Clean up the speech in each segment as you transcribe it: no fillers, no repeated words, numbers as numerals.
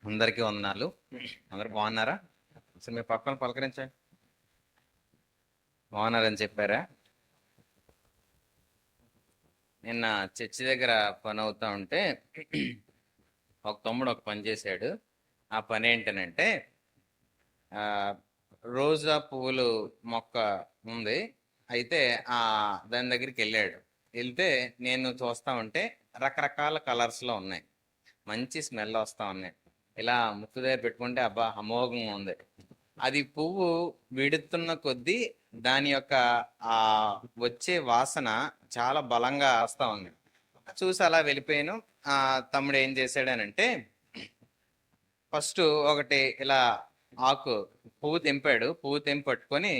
అందరికీ వందనాలు. అందరు బాగున్నారా? అసలు మీ పక్కన పలకరించండి. బాగున్నారని చెప్పారా? నిన్న చర్చి దగ్గర పని అవుతా ఉంటే ఒక తమ్ముడు ఒక పని చేశాడు. ఆ పని ఏంటనంటే ఆ రోజా పువ్వులు మొక్క ఉంది. అయితే ఆ దాని దగ్గరికి వెళ్ళాడు. వెళ్తే నేను చూస్తా ఉంటే రకరకాల కలర్స్ లో ఉన్నాయి. మంచి స్మెల్ వస్తా ఉన్నాయి. ఇలా ముక్కు దగ్గర పెట్టుకుంటే అబ్బా అమోఘంగా ఉంది. అది పువ్వు విడుతున్న కొద్దీ దాని యొక్క ఆ వచ్చే వాసన చాలా బలంగా వస్తా ఉంది. చూసి అలా వెళ్ళిపోయాను. ఆ తమ్ముడు ఏం చేశాడనంటే ఫస్ట్ ఒకటి ఇలా ఆకు పువ్వు తెంపాడు. పువ్వు తెంపి పట్టుకొని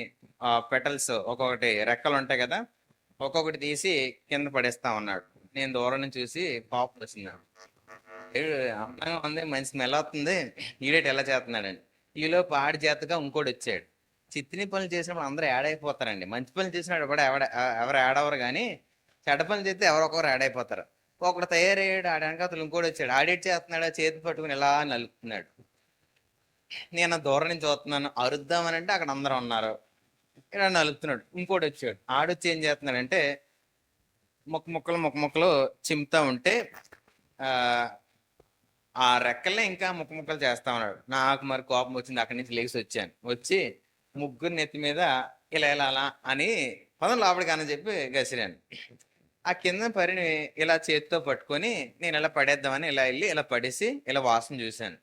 ఆ పెటల్స్ ఒక్కొక్కటి రెక్కలు ఉంటాయి కదా, ఒక్కొక్కటి తీసి కింద పడేస్తా ఉన్నాడు. నేను దూరం నుంచి చూసి పాపం వచ్చింది. ఏడు అందంగా ఉంది, మంచి స్మెల్ వస్తుంది, ఈడేటి ఎలా చేస్తున్నాడండి. ఈలోపు ఆడి చేతగా ఇంకోటి వచ్చాడు. చిత్తిని పనులు చేసినప్పుడు అందరూ యాడ్ అయిపోతారండి. మంచి పనులు చేసినప్పుడు కూడా ఎవరు యాడ్ అవ్వరు, కానీ చెడ్డ పనులు చేస్తే ఎవరొకరు యాడ్ అయిపోతారు. ఒకడు తయారయ్యాడు, ఆడి వెనకాతలు ఇంకోటి వచ్చాడు. ఆడేటి చేస్తున్నాడు, చేతి పట్టుకుని ఇలా నలుపుతున్నాడు. నేను దూరం నుంచి చూస్తున్నాను, అరుద్దామని అంటే అక్కడ అందరూ ఉన్నారు. ఇలా నలుపుతున్నాడు. ఇంకోటి వచ్చాడు, ఆడొచ్చి ఏం చేస్తున్నాడంటే ముక్క ముక్కలు చిమ్ముతా ఉంటే ఆ ఆ రెక్కల్ని ఇంకా ముక్క ముక్కలు చేస్తా ఉన్నాడు. నాకు మరి కోపం వచ్చింది. అక్కడి నుంచి లేచి వచ్చాను. వచ్చి ముగ్గురు నెత్తి మీద ఇలా ఇలా అలా అని పదం లోపలికి అని చెప్పి గసిరాను. ఆ కింద పరిని ఇలా చేతితో పట్టుకొని నేను ఇలా పడేద్దామని ఇలా వెళ్ళి ఇలా పడేసి ఇలా వాసన చూశాను.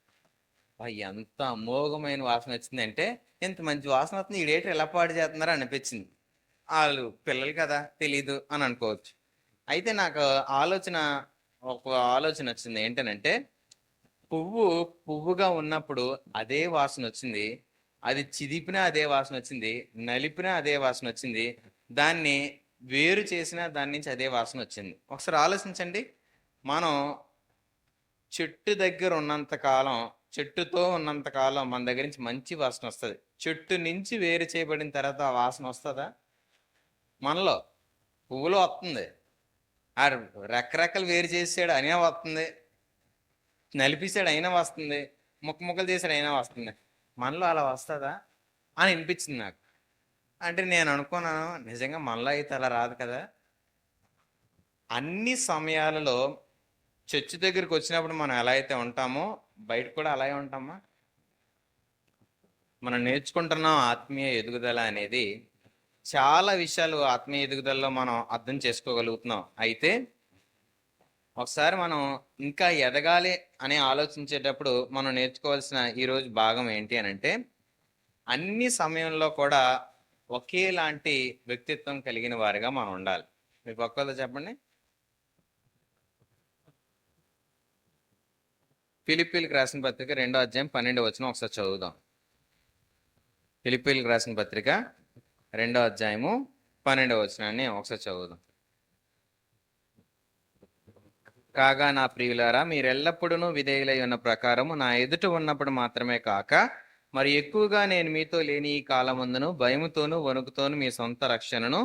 ఎంత అమోఘమైన వాసన వచ్చిందంటే, ఎంత మంచి వాసన వస్తుంది, ఈడేటి ఎలా పాడు చేస్తున్నారో అనిపించింది. వాళ్ళు పిల్లలు కదా, తెలీదు అని అనుకోవచ్చు. అయితే నాకు ఒక ఆలోచన వచ్చింది. ఏంటనంటే పువ్వు పువ్వుగా ఉన్నప్పుడు అదే వాసన వచ్చింది, అది చిదిపినా అదే వాసన వచ్చింది, నలిపినా అదే వాసన వచ్చింది, దాన్ని వేరు చేసినా దాని నుంచి అదే వాసన వచ్చింది. ఒకసారి ఆలోచించండి. మనం చెట్టు దగ్గర ఉన్నంత కాలం, చెట్టుతో ఉన్నంత కాలం మన దగ్గర నుంచి మంచి వాసన వస్తుంది. చెట్టు నుంచి వేరు చేయబడిన తర్వాత ఆ వాసన వస్తుందా? మనలో పువ్వులో వస్తుంది, ఆ రెక్కరెక్కలు వేరు చేసాడు అయినా వస్తుంది, నలిపిసాడు అయినా వస్తుంది, ముక్క ముక్కలు చేసాడు అయినా వస్తుంది. మనలో అలా వస్తుందా అని అనిపించింది నాకు. అంటే నేను అనుకున్నాను, నిజంగా మనలో అయితే అలా రాదు కదా. అన్ని సమయాలలో చర్చి దగ్గరికి వచ్చినప్పుడు మనం ఎలా అయితే ఉంటామో బయట కూడా అలాగే ఉంటామా? మనం నేర్చుకుంటున్నాం ఆత్మీయ ఎదుగుదల అనేది. చాలా విషయాలు ఆత్మీయ ఎదుగుదలలో మనం అర్థం చేసుకోగలుగుతున్నాం. అయితే ఒకసారి మనం ఇంకా ఎదగాలి అని ఆలోచించేటప్పుడు మనం నేర్చుకోవాల్సిన ఈరోజు భాగం ఏంటి అని అంటే, అన్ని సమయంలో కూడా ఒకేలాంటి వ్యక్తిత్వం కలిగిన వారిగా మనం ఉండాలి. మీ పక్కలో చెప్పండి. ఫిలిప్పీలకు రాసిన పత్రిక 2వ అధ్యాయం 12వ వచనం ఒకసారి చదువుదాం. ఫిలిప్పీలకు రాసిన పత్రిక 2వ అధ్యాయము 12వ వచనాన్ని ఒకసారి చదువుదాం. కాగా నా ప్రియులారా, మీరెల్లప్పుడూ విధేయులై ఉన్న ప్రకారము నా ఎదుట ఉన్నప్పుడు మాత్రమే కాక మరి ఎక్కువగా నేను మీతో లేని ఈ కాలమందును భయముతోనూ వణుకుతోనూ మీ సొంత రక్షణను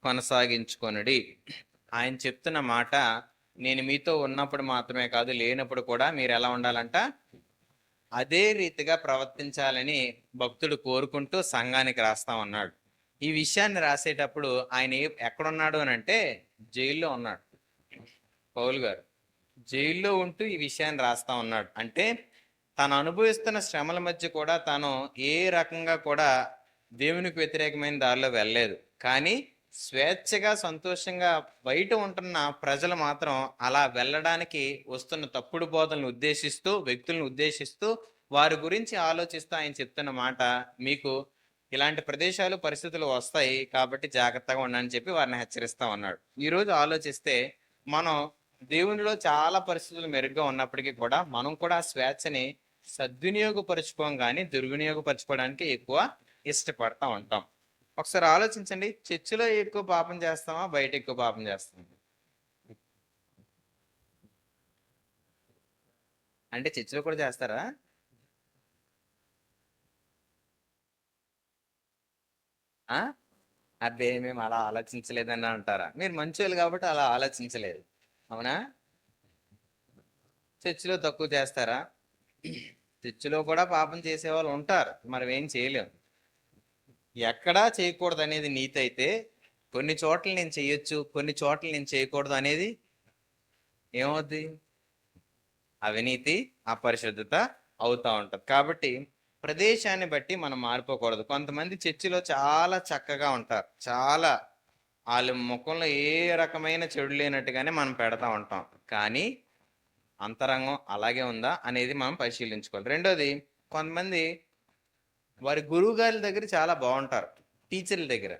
కొనసాగించుకొనుడి. ఆయన చెప్తున్న మాట, నేను మీతో ఉన్నప్పుడు మాత్రమే కాదు, లేనప్పుడు కూడా మీరు ఎలా ఉండాలంట? అదే రీతిగా ప్రవర్తించాలని భక్తుడు కోరుకుంటూ సంఘానికి రాస్తా ఉన్నాడు. ఈ విషయాన్ని రాసేటప్పుడు ఆయన ఎక్కడున్నాడు అని అంటే జైల్లో ఉన్నాడు. పౌలు గారు జైల్లో ఉంటూ ఈ విషయాన్ని రాస్తా ఉన్నాడు. అంటే తాను అనుభవిస్తున్న శ్రమల మధ్య కూడా తాను ఏ రకంగా కూడా దేవునికి వ్యతిరేకమైన దారిలో వెళ్ళలేదు. కానీ స్వేచ్ఛగా సంతోషంగా బయట ఉంటున్న ప్రజలు మాత్రం అలా వెళ్ళడానికి వస్తున్న తప్పుడు బోధనలు ఉద్దేశిస్తూ, వ్యక్తులను ఉద్దేశిస్తూ, వారి గురించి ఆలోచిస్తూ ఆయన చెప్తున్న మాట, మీకు ఇలాంటి ప్రదేశాలు పరిస్థితులు వస్తాయి కాబట్టి జాగ్రత్తగా ఉండని చెప్పి వారిని హెచ్చరిస్తా ఉన్నాడు. ఈరోజు ఆలోచిస్తే మనం దేవునిలో చాలా పరిస్థితులు మెరుగ్గా ఉన్నప్పటికీ కూడా మనం కూడా స్వేచ్ఛని సద్వినియోగపరుచుకోం, కానీ దుర్వినియోగపరచుకోవడానికి ఎక్కువ ఇష్టపడతా ఉంటాం. ఒకసారి ఆలోచించండి, చర్చిలో ఎక్కువ పాపం చేస్తామా, బయట ఎక్కువ పాపం చేస్తామా? అంటే చర్చిలో కూడా చేస్తారా? అబ్బే మేము అలా ఆలోచించలేదని అంటారా? మీరు మంచోళ్ళు కాబట్టి అలా ఆలోచించలేదు, అవునా? చర్చిలో తక్కువ చేస్తారా? చర్చిలో కూడా పాపం చేసేవాళ్ళు ఉంటారు, మరి ఏం చేయలేం. ఎక్కడా చేయకూడదు అనేది నీతి అయితే, కొన్ని చోట్ల నేను చేయొచ్చు, కొన్ని చోట్ల నేను చేయకూడదు అనేది ఏమవుద్ది? అవినీతి, అపరిశుద్ధత అవుతా ఉంటది. కాబట్టి ప్రదేశాన్ని బట్టి మనం మారిపోకూడదు. కొంతమంది చర్చిలో చాలా చక్కగా ఉంటారు, చాలా వాళ్ళ ముఖంలో ఏ రకమైన చెడు లేనట్టుగానే మనం పెడతా ఉంటాం, కానీ అంతరంగం అలాగే ఉందా అనేది మనం పరిశీలించుకోవాలి. రెండోది, కొంతమంది వారి గురువు గారి దగ్గర చాలా బాగుంటారు, టీచర్ల దగ్గర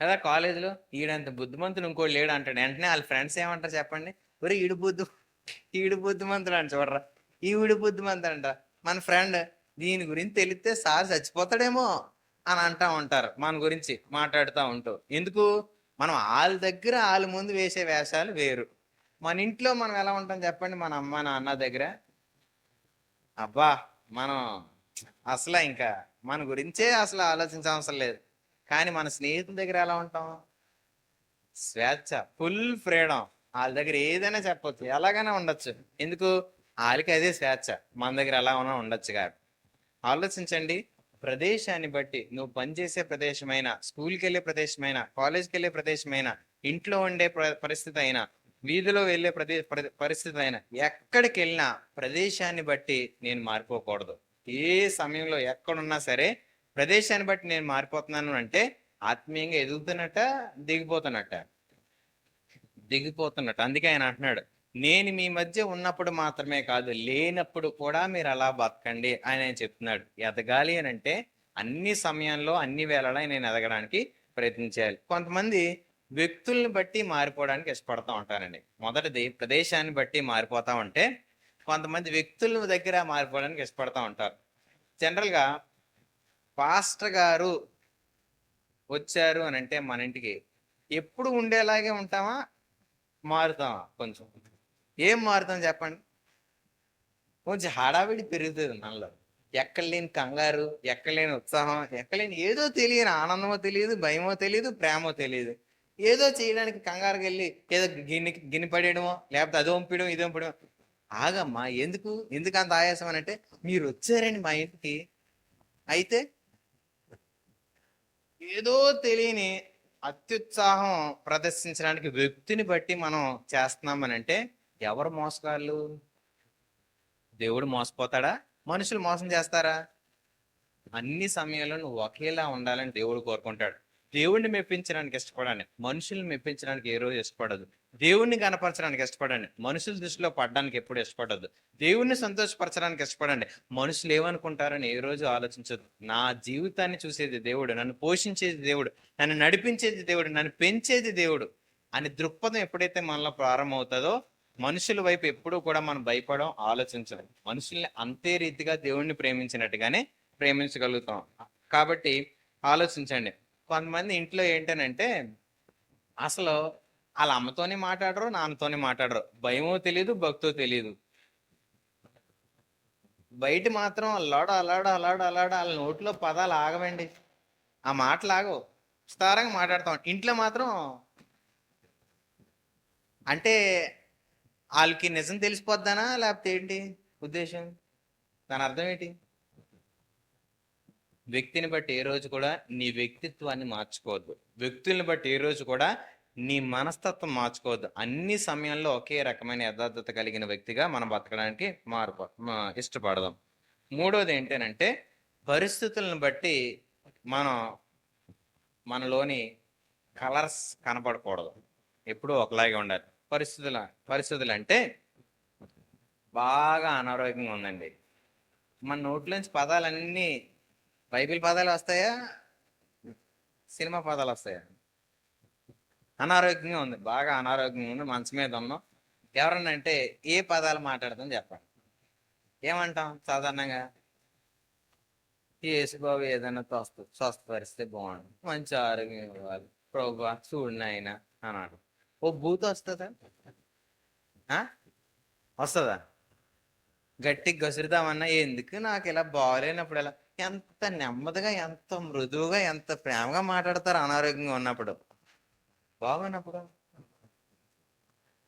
కదా. కాలేజీలో ఈడంత బుద్ధిమంతుడు ఇంకోటి లేడు అంటాడు, వెంటనే వాళ్ళ ఫ్రెండ్స్ ఏమంటారు చెప్పండి? ఒరే ఈడు బుద్ధిమంతుడు అంట, చూడరా ఈవిడు బుద్ధిమంతుడు అంట. మన ఫ్రెండ్ దీని గురించి తెలిస్తే సార్ చచ్చిపోతాడేమో అని అంటా ఉంటారు, మన గురించి మాట్లాడుతూ ఉంటావు. ఎందుకు? మనం వాళ్ళ దగ్గర వాళ్ళ ముందు వేసే వేషాలు వేరు. మన ఇంట్లో మనం ఎలా ఉంటాం చెప్పండి? మన అమ్మ నాన్న దగ్గర అబ్బా మనం అసలు ఇంకా మన గురించే అసలు ఆలోచించే అవసరం లేదు. కానీ మన స్నేహితుల దగ్గర ఎలా ఉంటాం? స్వేచ్ఛ, ఫుల్ ఫ్రీడమ్. వాళ్ళ దగ్గర ఏదైనా చెప్పొచ్చు, ఎలాగైనా ఉండొచ్చు. ఎందుకు? వాళ్ళకి అదే స్వేచ్ఛ, మన దగ్గర ఎలా ఉన్నా ఉండొచ్చు. కాదు, ఆలోచించండి. ప్రదేశాన్ని బట్టి, నువ్వు పనిచేసే ప్రదేశమైన, స్కూల్కి వెళ్ళే ప్రదేశమైన, కాలేజ్కి వెళ్ళే ప్రదేశమైన, ఇంట్లో ఉండే పరిస్థితి అయినా, వీధిలో వెళ్ళే పరిస్థితి అయినా, ఎక్కడికి వెళ్ళినా ప్రదేశాన్ని బట్టి నేను మారిపోకూడదు. ఏ సమయంలో ఎక్కడున్నా సరే ప్రదేశాన్ని బట్టి నేను మారిపోతున్నాను అంటే ఆత్మీయంగా ఎదుగుతున్నట్ట, దిగిపోతున్నట్ట? దిగిపోతున్నట్టు. అందుకే ఆయన అంటున్నాడు, నేను మీ మధ్య ఉన్నప్పుడు మాత్రమే కాదు, లేనప్పుడు కూడా మీరు అలా బతకండి అని ఆయన చెప్తున్నాడు. ఎదగాలి అని అంటే అన్ని సమయంలో, అన్ని వేళలా నేను ఎదగడానికి ప్రయత్నించాలి. కొంతమంది వ్యక్తుల్ని బట్టి మారిపోవడానికి ఇష్టపడతా ఉంటారండి. మొదటిది, ప్రదేశాన్ని బట్టి మారిపోతా ఉంటే, కొంతమంది వ్యక్తుల దగ్గర మారిపోవడానికి ఇష్టపడతా ఉంటారు. జనరల్గా పాస్టర్ గారు వచ్చారు అని అంటే మన ఇంటికి ఎప్పుడు ఉండేలాగే ఉంటామా, మారుతామా? కొంచెం ఏం మారుతాం చెప్పండి? కొంచెం హడావిడి పెరుగుతుంది మనలో. ఎక్కడ లేని కంగారు, ఎక్కడ లేని ఉత్సాహం, ఎక్కడ లేని ఏదో తెలియని ఆనందమో తెలియదు, భయమో తెలియదు, ప్రేమో తెలియదు. ఏదో చేయడానికి కంగారుకి వెళ్ళి ఏదో గిన్నె పడేయడమో, లేకపోతే అది వంపడం ఇది వంపడం. ఆగమ్మా, ఎందుకు అంత ఆయాసం అని అంటే, మీరు వచ్చారండి మా ఇంటికి, అయితే ఏదో తెలియని అత్యుత్సాహం ప్రదర్శించడానికి వ్యక్తిని బట్టి మనం చేస్తున్నామని అంటే ఎవరు మోసగాళ్ళు? దేవుడు మోసపోతాడా? మనుషులు మోసం చేస్తారా? అన్ని సమయాల్లో నువ్వు ఒకేలా ఉండాలని దేవుడు కోరుకుంటాడు. దేవుణ్ణి మెప్పించడానికి ఇష్టపడండి, మనుషుల్ని మెప్పించడానికి ఏ రోజు ఇష్టపడదు. దేవుణ్ణి కనపరచడానికి ఇష్టపడండి, మనుషుల దృష్టిలో పడడానికి ఎప్పుడు ఇష్టపడద్దు. దేవుణ్ణి సంతోషపరచడానికి ఇష్టపడండి, మనుషులు ఏమనుకుంటారని ఏ రోజు ఆలోచించదు. నా జీవితాన్ని చూసేది దేవుడు, నన్ను పోషించేది దేవుడు, నన్ను నడిపించేది దేవుడు, నన్ను పెంచేది దేవుడు అని దృక్పథం ఎప్పుడైతే మనలో ప్రారంభమవుతుందో, మనుషుల వైపు ఎప్పుడూ కూడా మనం భయపడం, ఆలోచించడం. మనుషుల్ని అంతే రీతిగా దేవుణ్ణి ప్రేమించినట్టుగానే ప్రేమించగలుగుతాం. కాబట్టి ఆలోచించండి. కొంతమంది ఇంట్లో ఏంటనంటే అసలు వాళ్ళ అమ్మతోనే మాట్లాడరు, నాన్నతోనే మాట్లాడరు. భయమో తెలియదు, భక్తో తెలియదు. బయట మాత్రం అలాడ వాళ్ళ నోట్లో పదాలు ఆగవండి, ఆ మాటలు ఆగవు, విస్తారంగా మాట్లాడతాం. ఇంట్లో మాత్రం అంటే వాళ్ళకి నిజం తెలిసిపోద్దానా, లేకపోతే ఏంటి ఉద్దేశం? దాని అర్థం ఏంటి? వ్యక్తిని బట్టి ఏ రోజు కూడా నీ వ్యక్తిత్వాన్ని మార్చుకోవద్దు. వ్యక్తుల్ని బట్టి ఏ రోజు కూడా నీ మనస్తత్వం మార్చుకోవద్దు. అన్ని సమయాల్లో ఒకే రకమైన యథార్థత కలిగిన వ్యక్తిగా మనం బతకడానికి ఇష్టపడదాం. మూడోది ఏంటంటే, పరిస్థితులను బట్టి మనం మనలోని కలర్స్ కనపడకూడదు, ఎప్పుడూ ఒకలాగే ఉండాలి. పరిస్థితులు అంటే బాగా అనారోగ్యంగా ఉందండి, మన నోట్లోంచి పదాలన్నీ బైబిల్ పదాలు వస్తాయా, సినిమా పదాలు వస్తాయా? అనారోగ్యంగా ఉంది, బాగా అనారోగ్యంగా ఉంది, మంచం మీద ఉన్నాం. ఎవరన్నా అంటే ఏ పదాలు మాట్లాడతాం చెప్పండి? ఏమంటాం సాధారణంగా? యేసుబాబు ఏదైనా స్వస్థపరిస్తే బాగుండు, మంచి ఆరోగ్యం ఇవ్వాలి, ప్రభువా చూడండి ఆయన అన్నాడు. ఓ భూత వస్తుందా? వస్తుందా? గట్టిగా గసురుదామన్నా ఎందుకు, నాకు ఇలా బాగోలేనప్పుడు ఎలా, ఎంత నెమ్మదిగా, ఎంత మృదువుగా, ఎంత ప్రేమగా మాట్లాడతారు అనారోగ్యంగా ఉన్నప్పుడు. బాగున్నప్పుడు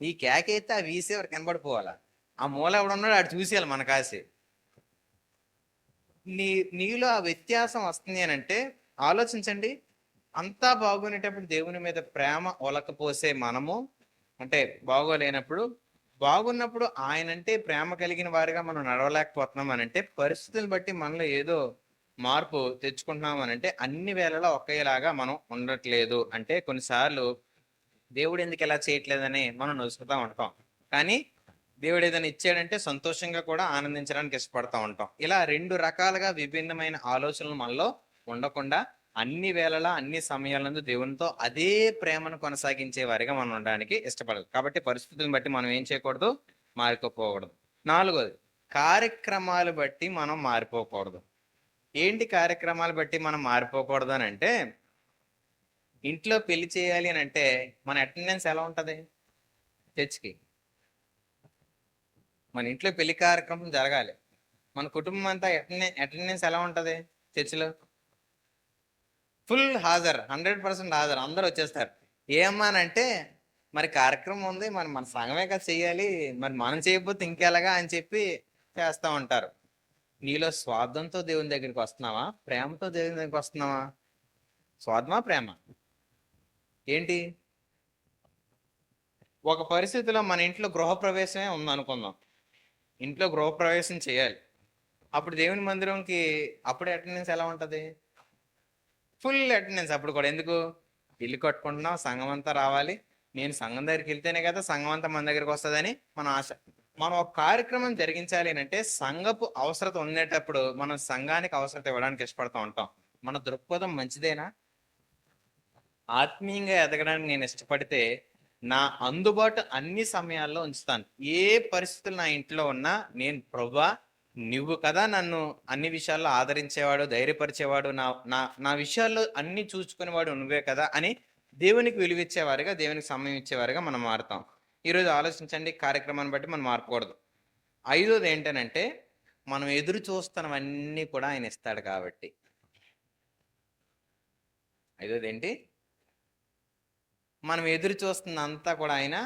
ఈ కేక అయితే ఆ వీసేవారు కనబడిపోవాలా, ఆ మూల ఎవడున్నాడు ఆడు చూసేయాలి మన కాసి. నీలో ఆ వ్యత్యాసం వస్తుంది అని అంటే ఆలోచించండి. అంతా బాగునేటప్పుడు దేవుని మీద ప్రేమ ఒలకపోసే మనము, అంటే బాగోలేనప్పుడు, బాగున్నప్పుడు ఆయనంటే ప్రేమ కలిగిన వారిగా మనం నడవలేకపోతున్నాం అని అంటే పరిస్థితులను బట్టి మనలో ఏదో మార్పు తెచ్చుకుంటున్నాం అని అంటే అన్ని వేళలా ఒకేలాగా మనం ఉండట్లేదు. అంటే కొన్నిసార్లు దేవుడు ఎందుకు ఇలా చేయట్లేదని మనం నొసుకుతా ఉంటాం. కానీ దేవుడు ఏదైనా ఇచ్చాడంటే సంతోషంగా కూడా ఆనందించడానికి ఇష్టపడతా ఉంటాం. ఇలా రెండు రకాలుగా విభిన్నమైన ఆలోచనలు మనలో ఉండకుండా అన్ని వేళలా అన్ని సమయాలందు దేవునితో అదే ప్రేమను కొనసాగించే వారిగా మనం ఉండడానికి ఇష్టపడాలి. కాబట్టి పరిస్థితులను బట్టి మనం ఏం చేయకూడదు, మారిపోకూడదు. నాలుగోది, కార్యక్రమాలు బట్టి మనం మారిపోకూడదు. ఏంటి కార్యక్రమాలు బట్టి మనం మారిపోకూడదు అని అంటే, ఇంట్లో పెళ్లి చేయాలి అని అంటే మన అటెండెన్స్ ఎలా ఉంటుంది చర్చ్కి? మన ఇంట్లో పెళ్లి కార్యక్రమం జరగాలి, మన కుటుంబం అంతా అటెండెన్స్ ఎలా ఉంటుంది చర్చిలో? ఫుల్ హాజరు, 100% హాజరు, అందరూ వచ్చేస్తారు. ఏమనంటే మరి కార్యక్రమం ఉంది, మన సంఘమే కదా చెయ్యాలి, మరి మనం చేయకపోతే ఇంకెలాగా అని చెప్పి చేస్తూ ఉంటారు. నీలో స్వార్థంతో దేవుని దగ్గరికి వస్తున్నావా, ప్రేమతో దేవుని దగ్గరికి వస్తున్నావా? స్వార్థమా, ప్రేమ? ఏంటి? ఒక పరిస్థితిలో మన ఇంట్లో గృహప్రవేశమే ఉందనుకుందాం, ఇంట్లో గృహప్రవేశం చేయాలి. అప్పుడు దేవుని మందిరంకి అప్పుడే అటెండెన్స్ ఎలా ఉంటుంది? Full attendance. అప్పుడు కూడా ఎందుకు? ఇల్లు కట్టుకుంటున్నాం, సంఘం అంతా రావాలి, నేను సంఘం దగ్గరికి వెళ్తేనే కదా సంఘం అంతా మన దగ్గరికి వస్తుందని మన ఆశ. మనం ఒక కార్యక్రమం జరిగించాలి అంటే సంఘపు అవసరత ఉండేటప్పుడు మనం సంఘానికి అవసరత ఇవ్వడానికి ఇష్టపడుతూ ఉంటాం. మన దృక్పథం మంచిదేనా? ఆత్మీయంగా ఎదగడానికి నేను ఇష్టపడితే నా అందుబాటు అన్ని సమయాల్లో ఉంచుతాను. ఏ పరిస్థితులు నా ఇంట్లో ఉన్నా నేను, ప్రభువా నువ్వు కదా నన్ను అన్ని విషయాల్లో ఆదరించేవాడు, ధైర్యపరిచేవాడు, నా నా నా విషయాల్లో అన్ని చూసుకునేవాడు నువ్వే కదా అని దేవునికి విలువిచ్చేవారుగా, దేవునికి సమయం ఇచ్చేవారుగా మనం మారుతాం. ఈరోజు ఆలోచించండి, కార్యక్రమాన్ని బట్టి మనం మారకూడదు. ఐదోది ఏంటనంటే, మనం ఎదురు చూస్తున్నవన్నీ కూడా ఆయన ఇస్తాడు కాబట్టి. ఐదోది ఏంటి? మనం ఎదురు చూస్తున్నంతా కూడా ఆయన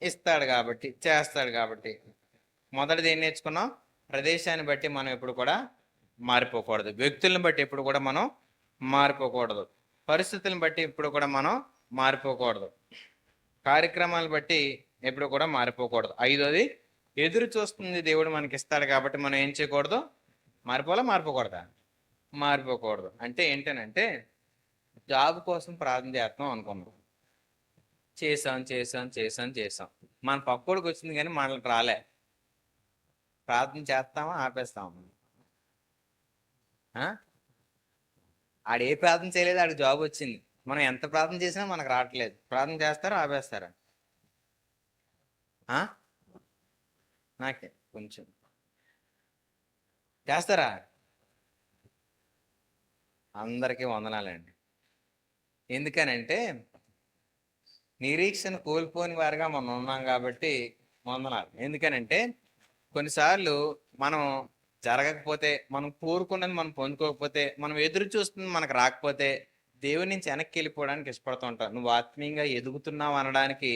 ఇస్తాడు కాబట్టి, చేస్తాడు కాబట్టి. మొదటిది ఏం నేర్చుకున్నాం? ప్రదేశాన్ని బట్టి మనం ఎప్పుడు కూడా మారిపోకూడదు, వ్యక్తులను బట్టి ఎప్పుడు కూడా మనం మారిపోకూడదు, పరిస్థితులను బట్టి ఎప్పుడు కూడా మనం మారిపోకూడదు, కార్యక్రమాలను బట్టి ఎప్పుడు కూడా మారిపోకూడదు. ఐదోది, ఎదురు చూస్తుంది దేవుడు మనకి ఇస్తాడు కాబట్టి మనం ఏం చేయకూడదు? మారిపోకూడదా? మారిపోకూడదు. అంటే ఏంటనంటే, జాబ్ కోసం ప్రార్థన చేస్తాం అనుకున్నాం, చేసాం, మన పక్కోడికి వచ్చింది కానీ మనకి రాలే. ప్రార్థన చేస్తామా, ఆపేస్తామా? ఆడు ఏ ప్రార్థన చేయలేదు, ఆడికి జాబ్ వచ్చింది. మనం ఎంత ప్రార్థన చేసినా మనకు రావట్లేదు. ప్రార్థన చేస్తారా, ఆపేస్తారా? నాకే కొంచెం చేస్తారా? అందరికీ వందనాలండి. ఎందుకనంటే నిరీక్షణ కోల్పోని వారిగా మనం ఉన్నాం కాబట్టి వందనాలు. ఎందుకనంటే కొన్నిసార్లు మనం జరగకపోతే, మనం కోరుకున్నది మనం పొందుకోకపోతే, మనం ఎదురు చూస్తుంది మనకు రాకపోతే దేవుని నుంచి వెనక్కి వెళ్ళిపోవడానికి ఇష్టపడుతూ ఉంటాం. నువ్వు ఆత్మీయంగా ఎదుగుతున్నావు అనడానికి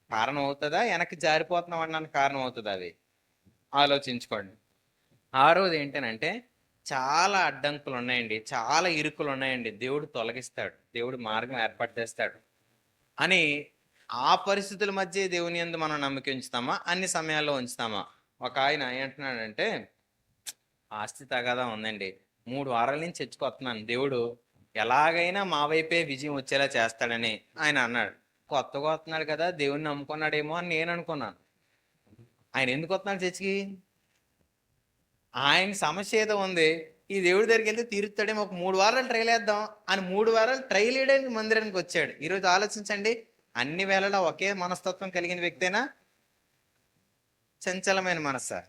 కారణం అవుతుందా, వెనక్కి జారిపోతున్నావు అనడానికి కారణం అవుతుందా? అది ఆలోచించుకోండి. ఆరోది ఏంటనంటే, చాలా అడ్డంకులు ఉన్నాయండి, చాలా ఇరుకులు ఉన్నాయండి, దేవుడు తొలగిస్తాడు, దేవుడు మార్గం ఏర్పాటు చేస్తాడు అని ఆ పరిస్థితుల మధ్య దేవుని యందు మనం నమ్మకం ఉంచుతామా, అన్ని సమయాల్లో ఉంచుతామా? ఒక ఆయన ఏంటన్నాడంటే, ఆస్తి తగాదా ఉందండి, 3 వారాల నుంచి చర్చకొస్తున్నాను, దేవుడు ఎలాగైనా మా వైపే విజయం వచ్చేలా చేస్తాడని ఆయన అన్నాడు. కొత్తగా వస్తున్నాడు కదా, దేవుడిని నమ్ముకున్నాడేమో అని నేను అనుకున్నాను. ఆయన ఎందుకు వస్తున్నాడు చర్చికి? ఆయన సమస్య ఏదో ఉంది, ఈ దేవుడి దగ్గరికి వెళ్తే తీరుతాడేమో, ఒక 3 వారాలు ట్రైల్ వేద్దాం అని 3 వారాలు ట్రైల్ వేయడానికి మందిరానికి వచ్చాడు. ఈరోజు ఆలోచించండి, అన్ని వేళలా ఒకే మనస్తత్వం కలిగిన వ్యక్తేనా, చంచలమైన మనస్సా?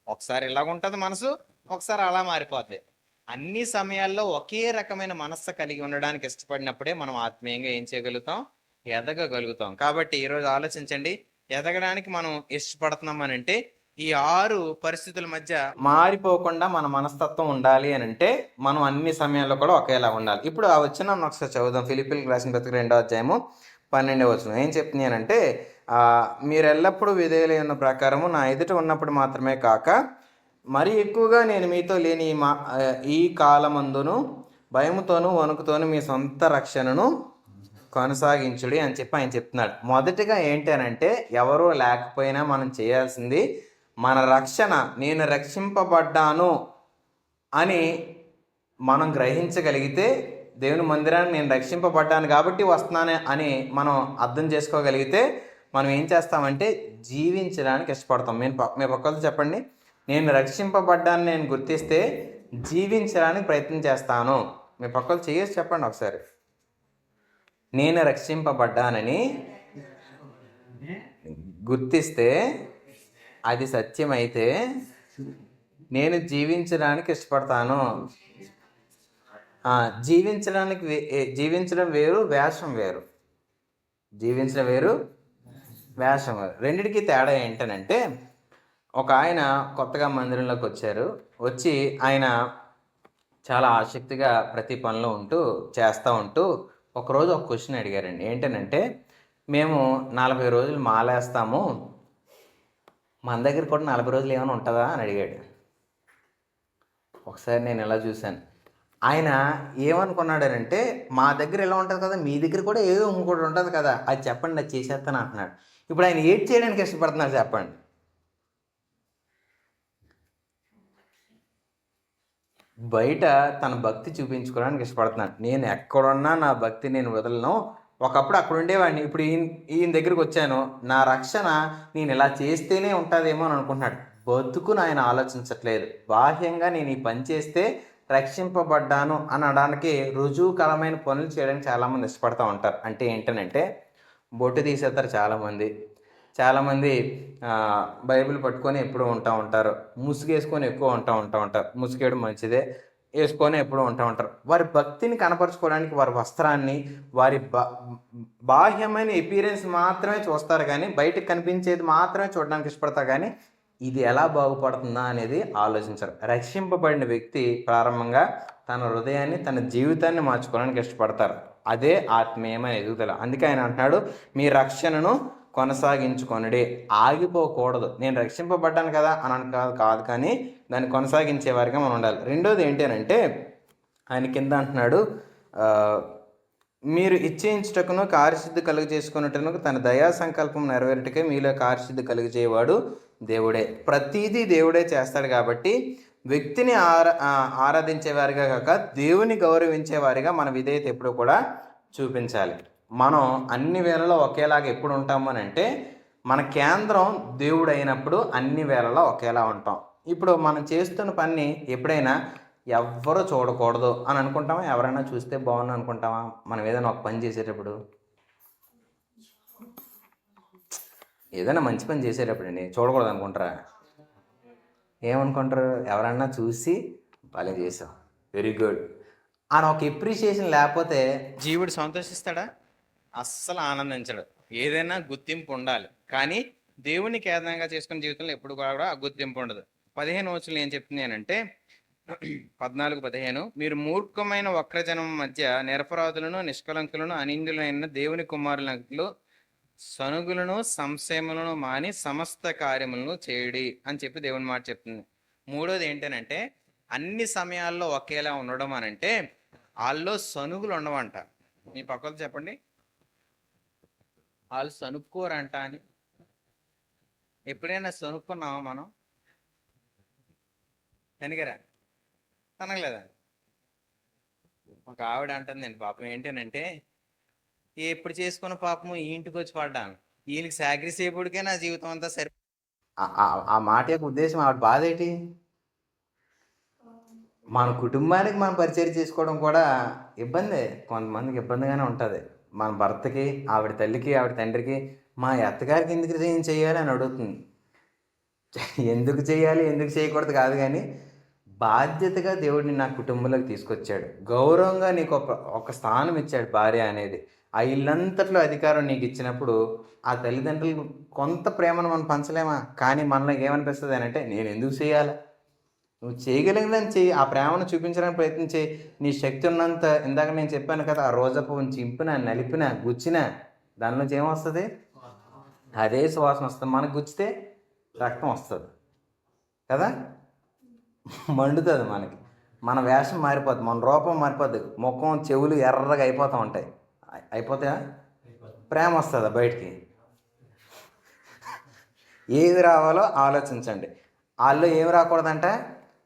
ఒకసారి ఇలాగ ఉంటుంది మనసు, ఒకసారి అలా మారిపోద్ది. అన్ని సమయాల్లో ఒకే రకమైన మనస్సు కలిగి ఉండడానికి ఇష్టపడినప్పుడే మనం ఆత్మీయంగా ఏం చేయగలుగుతాం? ఎదగగలుగుతాం. కాబట్టి ఈరోజు ఆలోచించండి, ఎదగడానికి మనం ఇష్టపడుతున్నాం అని అంటే ఈ 6 పరిస్థితుల మధ్య మారిపోకుండా మన మనస్తత్వం ఉండాలి అని అంటే మనం అన్ని సమయాల్లో కూడా ఒకేలా ఉండాలి. ఇప్పుడు ఆ వచ్చిన ఒకసారి చదువుదాం. ఫిలిప్పీయులకు రాసిన పత్రిక 2వ అధ్యాయము 12వ వచనం ఏం చెప్తుంది అని అంటే, మీరు ఎల్లప్పుడూ విధేయులై ఉన్న ప్రకారము నా ఎదుట ఉన్నప్పుడు మాత్రమే కాక మరి ఎక్కువగా నేను మీతో లేని ఈ కాలమందును భయముతోనూ వణుకుతోనూ మీ సొంత రక్షణను కొనసాగించుడి అని చెప్పి ఆయన చెప్తున్నాడు. మొదటిగా ఏంటి అని అంటే, ఎవరూ లేకపోయినా మనం చేయాల్సింది మన రక్షణ, నేను రక్షింపబడ్డాను అని మనం గ్రహించగలిగితే, దేవుని మందిరాన్ని నేను రక్షింపబడ్డాను కాబట్టి వస్తున్నాను అని మనం అర్థం చేసుకోగలిగితే, మనం ఏం చేస్తామంటే జీవించడానికి ఇష్టపడతాం. మీ పక్కలతో చెప్పండి, నేను రక్షింపబడ్డాను నేను గుర్తిస్తే జీవించడానికి ప్రయత్నం చేస్తాను. మీ పక్కలు చేసి చెప్పండి ఒకసారి, నేను రక్షింపబడ్డానని గుర్తిస్తే అది సత్యమైతే నేను జీవించడానికి ఇష్టపడతాను. జీవించడం వేరు, వేషం వేరు. జీవించడం వేరు, వేషం వేరు. రెండిటికి తేడా ఏంటనంటే, ఒక ఆయన కొత్తగా మందిరంలోకి వచ్చి ఆయన చాలా ఆసక్తిగా ప్రతి పనిలో చేస్తూ ఉంటూ ఒకరోజు ఒక క్వశ్చన్ అడిగారండి. ఏంటనంటే, మేము 40 రోజులు మాలేస్తాము, మన దగ్గర కూడా 40 రోజులు ఏమైనా ఉంటుందా అని అడిగాడు. ఒకసారి నేను ఇలా చూశాను. ఆయన ఏమనుకున్నాడనంటే, మా దగ్గర ఎలా ఉంటుంది కదా, మీ దగ్గర కూడా ఏదో ఇంకోటి ఉంటుంది కదా, అది చెప్పండి, అది చేసేస్తాను అంటున్నాడు. ఇప్పుడు ఆయన ఏడ్ చేయడానికి ఇష్టపడుతున్నారు చెప్పండి? బయట తన భక్తి చూపించుకోవడానికి ఇష్టపడుతున్నాడు. నేను ఎక్కడున్నా నా భక్తి నేను వదలను. ఒకప్పుడు అక్కడ ఉండేవాడిని, ఇప్పుడు ఈయన దగ్గరికి వచ్చాను, నా రక్షణ నేను ఇలా చేస్తేనే ఉంటుందేమో అని అనుకుంటున్నాడు. బతుకును ఆయన ఆలోచించట్లేదు. బాహ్యంగా నేను ఈ పని చేస్తే రక్షింపబడ్డాను అనడానికి రుజువుకరమైన పనులు చేయడానికి చాలామంది ఇష్టపడుతూ ఉంటారు. అంటే ఏంటనంటే, బొట్టు తీసేస్తారు చాలామంది బైబిల్ పట్టుకొని ఎప్పుడు ఉంటారు. ముసుగేసుకొని ఎక్కువ ఉంటారు. ముసుగేయడం మంచిదే, వేసుకొని ఎప్పుడు ఉంటారు. వారి భక్తిని కనపరుచుకోవడానికి వారి వస్త్రాన్ని, వారి బాహ్యమైన ఎపీరియన్స్ మాత్రమే చూస్తారు, కానీ బయటకు కనిపించేది మాత్రమే చూడడానికి ఇష్టపడతారు, కానీ ఇది ఎలా బాగుపడుతుందా అనేది ఆలోచించరు. రక్షింపబడిన వ్యక్తి ప్రారంభంగా తన హృదయాన్ని, తన జీవితాన్ని మార్చుకోవడానికి ఇష్టపడతారు. అదే ఆత్మీయమైన ఎదుగుదల. అందుకే ఆయన అంటున్నాడు, మీ రక్షణను కొనసాగించుకొనుడి. ఆగిపోకూడదు. నేను రక్షింపబడ్డాను కదా అని కాదు, కానీ దాన్ని కొనసాగించే వారిగా మనం ఉండాలి. రెండోది ఏంటి అని అంటే, ఆయన కింద అంటున్నాడు, మీరు ఇచ్చేయించుటకును కార్యసిద్ధి కలుగు చేసుకున్నట్టును తన దయా సంకల్పం నెరవేరుటకే మీలో కార్యసిద్ధి కలుగు చేయవాడు దేవుడే. ప్రతిదీ దేవుడే చేస్తాడు. కాబట్టి వ్యక్తిని ఆరాధించేవారిగా కాక దేవుని గౌరవించేవారిగా మన విధేయత ఎప్పుడు కూడా చూపించాలి. మనం అన్ని వేళలో ఒకేలాగా ఎప్పుడు ఉంటాము అని అంటే, మన కేంద్రం దేవుడు అయినప్పుడు అన్ని వేళలో ఒకేలా ఉంటాం. ఇప్పుడు మనం చేస్తున్న పని ఎప్పుడైనా ఎవ్వరూ చూడకూడదు అని అనుకుంటామా? ఎవరైనా చూస్తే బాగుంది అనుకుంటామా? మనం ఏదైనా ఒక పని చేసేటప్పుడు, ఏదైనా మంచి పని చేసేటప్పుడు అండి చూడకూడదు అనుకుంటారా? ఏమనుకుంటారు? ఎవరన్నా చూసి భలే చేసాం, వెరీ గుడ్ అని ఒక ఎప్రిషియేషన్ లేకపోతే జీవుడు సంతోషిస్తాడా? అస్సలు ఆనందించడు. ఏదైనా గుర్తింపు ఉండాలి, కానీ దేవుని కేంద్రంగా చేసుకున్న జీవితంలో ఎప్పుడు కూడా ఆ గుర్తింపు ఉండదు. 15 వచనం ఏం చెప్తుంది అంటే, 14-15, మీరు మూర్ఖమైన వక్రజనం మధ్య నిరపరాధులను, నిష్కలంకులను, అనిందులైన దేవుని కుమారులకు సనుగులను, సంశయములను మాని సమస్త కార్యములను చేయుడి అని చెప్పి దేవుని మాట చెప్తుంది. మూడోది ఏంటనంటే, అన్ని సమయాల్లో ఒకేలా ఉండడం అనంటే వాళ్ళలో సనుగులు ఉండవంట. మీ పక్కన చెప్పండి, వాళ్ళు సనుక్కోరంట అని. ఎప్పుడైనా సనుక్కున్నావా మనం? తనగరా తనగలేదా? ఒక ఆవిడ అంటుంది, నేను పాపం ఏంటనంటే, ఎప్పుడు చేసుకున్న పాపము ఈ ఇంటికి వచ్చి పడ్డాను, వీళ్ళకి సాక్రిఫైస్ చేయబడికే నా జీవితం అంతా సరి. ఆ మాట యొక్క ఉద్దేశం, ఆవిడ బాధ ఏంటి? మన కుటుంబానికి మనం పరిచయం చేసుకోవడం కూడా ఇబ్బందే, కొంతమందికి ఇబ్బందిగానే ఉంటుంది. మన భర్తకి, ఆవిడ తల్లికి, ఆవిడ తండ్రికి, మా అత్తగారికి ఎందుకు ఏం చేయాలి అని అడుగుతుంది. ఎందుకు చేయాలి, ఎందుకు చేయకూడదు కాదు, కానీ బాధ్యతగా దేవుడిని నా కుటుంబంలోకి తీసుకొచ్చాడు. గౌరవంగా నీకు ఒక స్థానం ఇచ్చాడు. భార్య అనేది ఆ ఇల్లంతట్లో అధికారం నీకు ఇచ్చినప్పుడు, ఆ తల్లిదండ్రులకు కొంత ప్రేమను మనం పంచలేమా? కానీ మనలో ఏమనిపిస్తుంది అని అంటే, నేను ఎందుకు చేయాలి? నువ్వు చేయగలిగినని చెయ్యి, ఆ ప్రేమను చూపించడానికి ప్రయత్నం చేయి. నీ శక్తి ఉన్నంత, ఇందాక నేను చెప్పాను కదా, ఆ రోజా పువ్వుని చింపిన, నలిపిన, గుచ్చిన, దానిలోంచి ఏమొస్తుంది? అదే సువాసన వస్తుంది. మనకు గుచ్చితే రక్తం వస్తుంది కదా. మండుతుంది మనకి. మన వేషం మారిపోద్ది, మన రూపం మారిపోద్ది, ముఖం చెవులు ఎర్రగా అయిపోతూ ఉంటాయి. అయిపోతాయా? ప్రేమ వస్తుందా బయటికి? ఏది రావాలో ఆలోచించండి. వాళ్ళు ఏమి రాకూడదంటే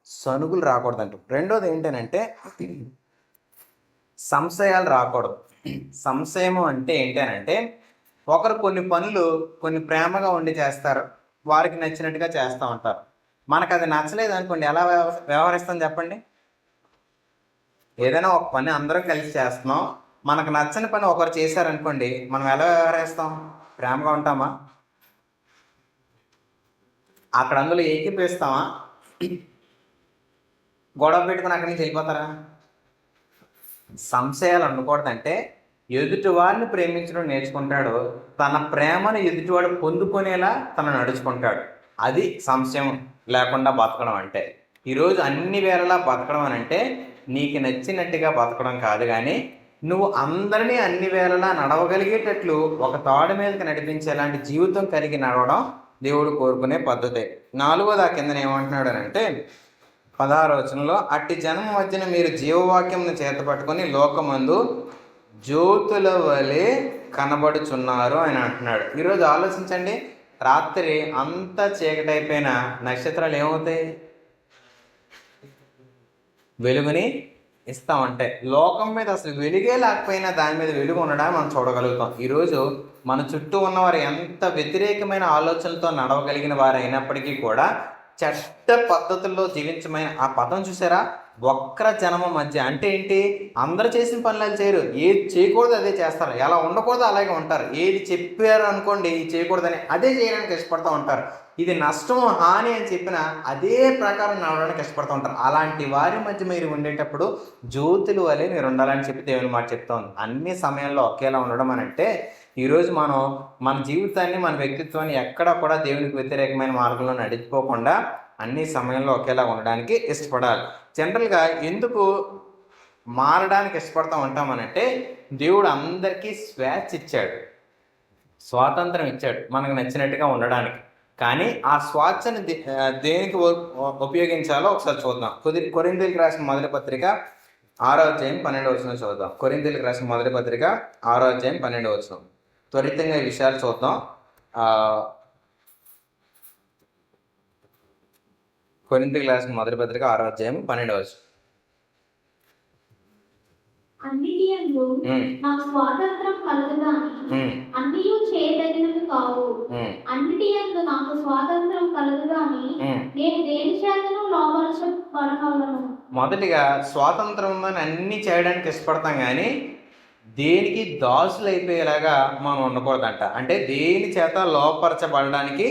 సనుగులు రాకూడదంట. రెండోది ఏంటనంటే సంశయాలు రాకూడదు. సంశయము అంటే ఏంటనంటే ఒకరు కొన్ని పనులు కొన్ని ప్రేమగా ఉండి చేస్తారు, వారికి నచ్చినట్టుగా చేస్తూ ఉంటారు. మనకు అది నచ్చలేదు అనుకోండి, ఎలా వ్యవహరిస్తాం చెప్పండి? ఏదైనా ఒక పని అందరం కలిసి చేస్తున్నాం, మనకు నచ్చని పని ఒకరు చేశారనుకోండి, మనం ఎలా వ్యవహరిస్తాం? ప్రేమగా ఉంటామా? అక్కడ అందులో ఏకీపిస్తామా? గొడవ పెట్టుకుని అక్కడి నుంచి వెళ్ళిపోతారా? సంశయాలు ఉండకూడదంటే ఎదుటివాడిని ప్రేమించడం నేర్చుకుంటాడు, తన ప్రేమను ఎదుటివాడు పొందుకునేలా తను నడుచుకుంటాడు. అది సంశయం లేకుండా బతకడం అంటే. ఈరోజు అన్ని వేళలా బతకడం అని అంటే నీకు నచ్చినట్టుగా బతకడం కాదు, కానీ నువ్వు అందరినీ అన్ని వేళలా నడవగలిగేటట్లు ఒక తాడు మీదకి నడిపించేలాంటి జీవితం కలిగి నడవడం దేవుడు కోరుకునే పద్ధతే. నాలుగోది ఆ కింద ఏమంటున్నాడు అని అంటే 16వ వచనంలో, అట్టి జనం మధ్యన మీరు జీవవాక్యంను చేతపట్టుకొని లోకమందు జ్యోతుల వలె కనబడుచున్నారు అని అంటున్నాడు. ఈరోజు ఆలోచించండి, రాత్రి అంతా చీకటైపోయిన నక్షత్రాలు ఏమవుతాయి? వెలుగుని ఇస్తామంటే లోకం మీద అసలు వెలుగే లేకపోయినా దాని మీద వెలుగు ఉండడానికి మనం చూడగలుగుతాం. ఈరోజు మన చుట్టూ ఉన్నవారు ఎంత వ్యతిరేకమైన ఆలోచనలతో నడవగలిగిన వారు అయినప్పటికీ కూడా చెడ్డ పద్ధతుల్లో జీవించమైన ఆ పదం చూసారా? వక్ర జనమ మధ్య అంటే ఏంటి? అందరు చేసిన పనులు చేయరు, ఏది చేయకూడదు అదే చేస్తారు, ఎలా ఉండకూడదు అలాగే ఉంటారు. ఏది చెప్పారు అనుకోండి చేయకూడదని అదే చేయడానికి ఇష్టపడుతూ ఉంటారు. ఇది నష్టం హాని అని చెప్పిన అదే ప్రకారం నడవడానికి ఇష్టపడుతూ ఉంటారు. అలాంటి వారి మధ్య మీరు ఉండేటప్పుడు జ్యోతులు వలె మీరు ఉండాలని చెప్పి దేవుని మాట చెప్తాను. అన్ని సమయంలో ఒకేలా ఉండడం అని అంటే ఈరోజు మనం మన జీవితాన్ని మన వ్యక్తిత్వాన్ని ఎక్కడా కూడా దేవునికి వ్యతిరేకమైన మార్గంలో నడిచిపోకుండా అన్ని సమయంలో ఒకేలా ఉండడానికి ఇష్టపడాలి. జనరల్గా ఎందుకు మారడానికి ఇష్టపడతా ఉంటామనంటే దేవుడు అందరికీ స్వేచ్ఛ ఇచ్చాడు, స్వాతంత్రం ఇచ్చాడు మనకు నచ్చినట్టుగా ఉండడానికి. కానీ ఆ స్వేచ్ఛని దేనికి ఉపయోగించాలో ఒకసారి చూద్దాం. కొరింథీయులకు రాసిన మొదటి పత్రిక 6వ అధ్యాయం 12వ వచనం చూద్దాం. కొరింథీయులకు రాసిన మొదటి పత్రిక 6వ అధ్యాయం 12వ వచనం. త్వరితంగా ఈ విషయాలు చూద్దాం. కొరింథీయులకు రాసిన మొదటి పత్రిక 6వ అధ్యాయం 12వ వచనం. అన్నిటియందు నాకు స్వాతంత్రం కలదు గాని అన్నియు చేయదగినవి కావు. అన్నిటియందు నాకు స్వాతంత్రం కలదు గాని నేను దేని చేతను లోబరచబడగలను. మొదటిగా స్వాతంత్రం ఉందని అన్ని చేయడానికి ఇష్టపడతాం, కానీ దేనికి దాసులు అయిపోయేలాగా మనం ఉండకూడదంట. అంటే దేని చేత లోపరచబడడానికి